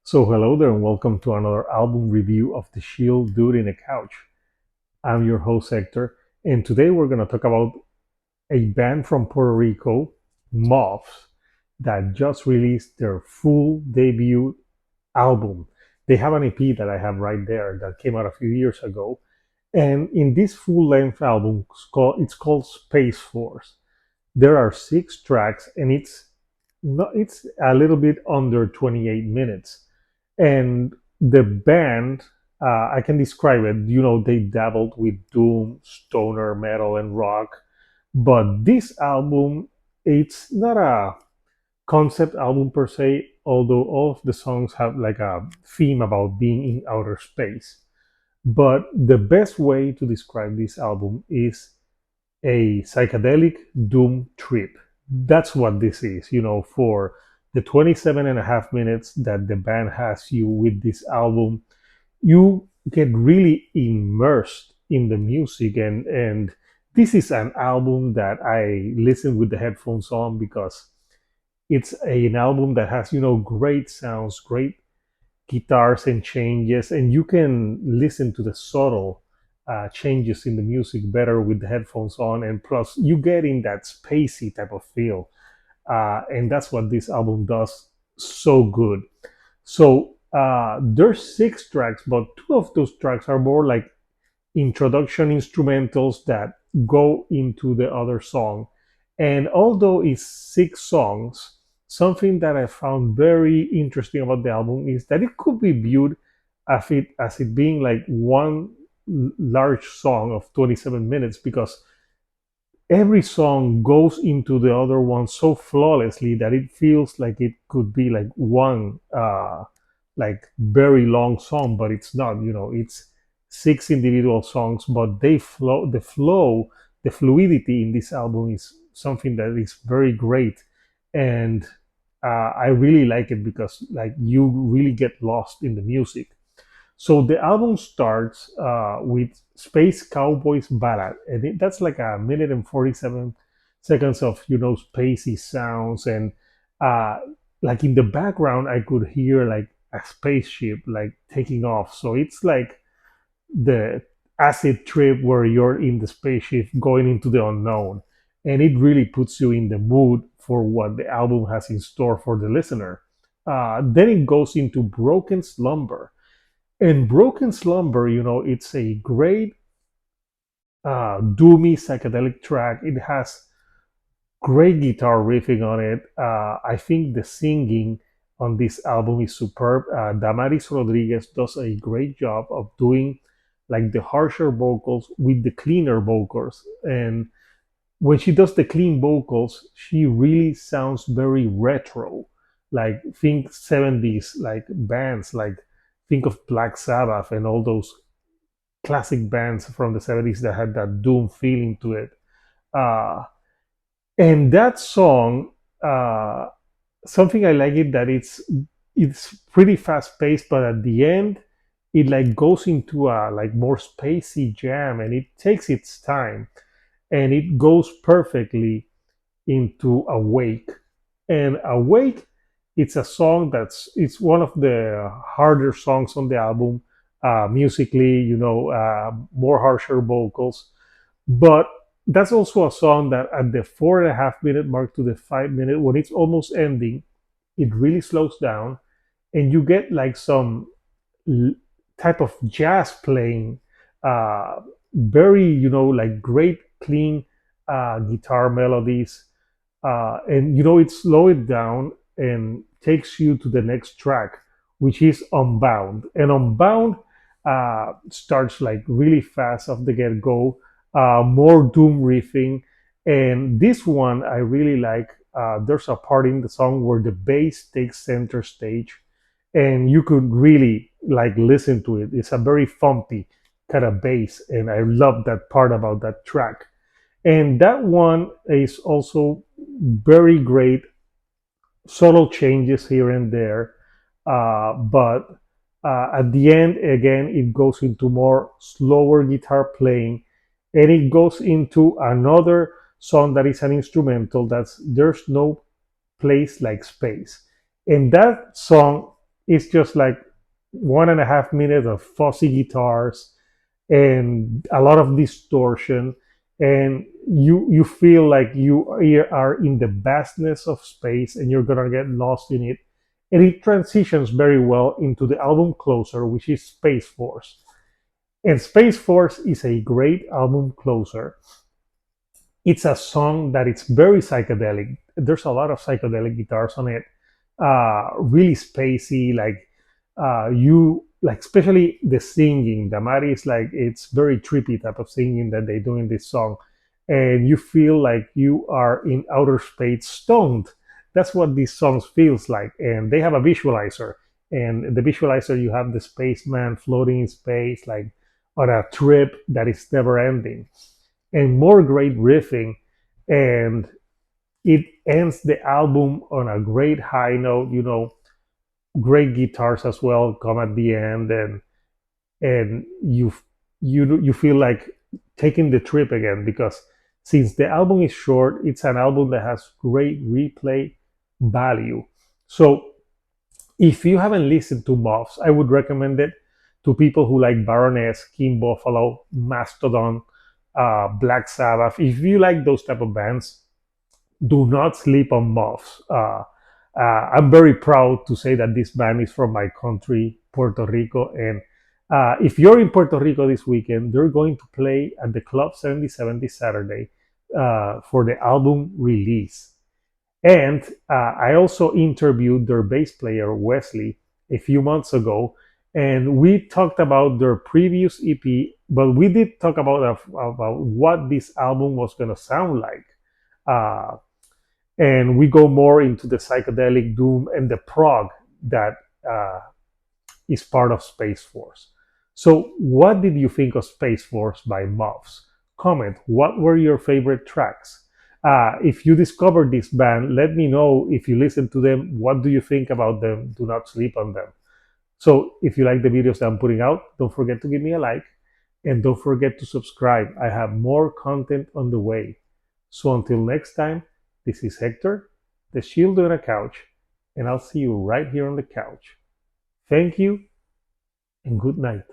So hello there and welcome to another album review of The Shield Dude in a Couch. I'm your host Hector, and today we're going to talk about a band from Puerto Rico, Moths, that just released their full debut album. They have an EP that I have right there that came out a few years ago, and in this full-length album, it's called Space Force. There are 6 tracks, and it's a little bit under 28 minutes. And the band, I can describe it. They dabbled with doom, stoner metal, and rock, but this album, it's not a concept album per se, although all of the songs have like a theme about being in outer space. But the best way to describe this album is a psychedelic doom trip. That's what this is, for the 27 and a half minutes that the band has you with this album. You get really immersed in the music, and this is an album that I listen with the headphones on because an album that has, great sounds, great guitars and changes, and you can listen to the subtle changes in the music better with the headphones on, and plus you get in that spacey type of feel, and that's what this album does so good. So there's 6 tracks, but 2 of those tracks are more like introduction instrumentals that go into the other song. And although it's 6 songs, something that I found very interesting about the album is that it could be viewed as it being like one large song of 27 minutes because every song goes into the other one so flawlessly that it feels like it could be like one like very long song, but it's not. It's 6 individual songs, but the fluidity in this album is something that is very great. And I really like it because like you really get lost in the music. So the album starts with Space Cowboys Ballad, and that's like a minute and 47 seconds of spacey sounds, and uh, like in the background I could hear like a spaceship like taking off. So it's like the acid trip where you're in the spaceship going into the unknown, and it really puts you in the mood for what the album has in store for the listener. Then it goes into Broken Slumber, and Broken Slumber, it's a great doomy psychedelic track. It has great guitar riffing on it. I think the singing on this album is superb. Damaris Rodriguez does a great job of doing like the harsher vocals with the cleaner vocals. And when she does the clean vocals, she really sounds very retro. Like think 70s, like bands, like think of Black Sabbath and all those classic bands from the 70s that had that doom feeling to it. Uh, and that song, something I like it that it's pretty fast paced, but at the end it like goes into a like more spacey jam, and it takes its time, and it goes perfectly into Awake. And Awake, it's a song it's one of the harder songs on the album, musically, more harsher vocals. But that's also a song that at the 4.5 minute mark to the 5 minute, when it's almost ending, it really slows down, and you get like some type of jazz playing, very, like great clean guitar melodies, and it slow it down and takes you to the next track, which is Unbound. And Unbound starts like really fast off the get-go, more doom riffing. And this one I really like. There's a part in the song where the bass takes center stage, and you could really like listen to it. It's a very funky kind of bass, and I love that part about that track. And that one is also very great, subtle changes here and there. But at the end, again, it goes into more slower guitar playing, and it goes into another song that is an instrumental. That's There's No Place Like Space. And that song It's just like 1.5 minutes of fuzzy guitars and a lot of distortion, and you feel like you are in the vastness of space and you're gonna get lost in it. And it transitions very well into the album closer, which is Space Force. And Space Force is a great album closer. It's a song that it's very psychedelic. There's a lot of psychedelic guitars on it, really spacey. Like you like, especially the singing. Damari is like, it's very trippy type of singing that they do in this song, and you feel like you are in outer space, stoned. That's what these songs feels like. And they have a visualizer, and the visualizer, you have the spaceman floating in space, like on a trip that is never ending, and more great riffing. And it ends the album on a great high note. Great guitars as well come at the end, and you feel like taking the trip again, because since the album is short, it's an album that has great replay value. So if you haven't listened to Moths, I would recommend it to people who like Baroness, King Buffalo, Mastodon, Black Sabbath. If you like those type of bands, do not sleep on Moths. I'm very proud to say that this band is from my country, Puerto Rico. And if you're in Puerto Rico this weekend, they're going to play at the Club 77 this Saturday for the album release. And I also interviewed their bass player, Wesley, a few months ago. And we talked about their previous EP, but we did talk about what this album was going to sound like. Uh, and we go more into the psychedelic doom and the prog that uh, is part of Space Force. So, what did you think of Space Force by Moths? Comment, what were your favorite tracks? If you discovered this band, let me know. If you listen to them, what do you think about them? Do not sleep on them. So, if you like the videos that I'm putting out, don't forget to give me a like, and don't forget to subscribe. I have more content on the way. So until next time, this is Hector, the shield on a couch, and I'll see you right here on the couch. Thank you and good night.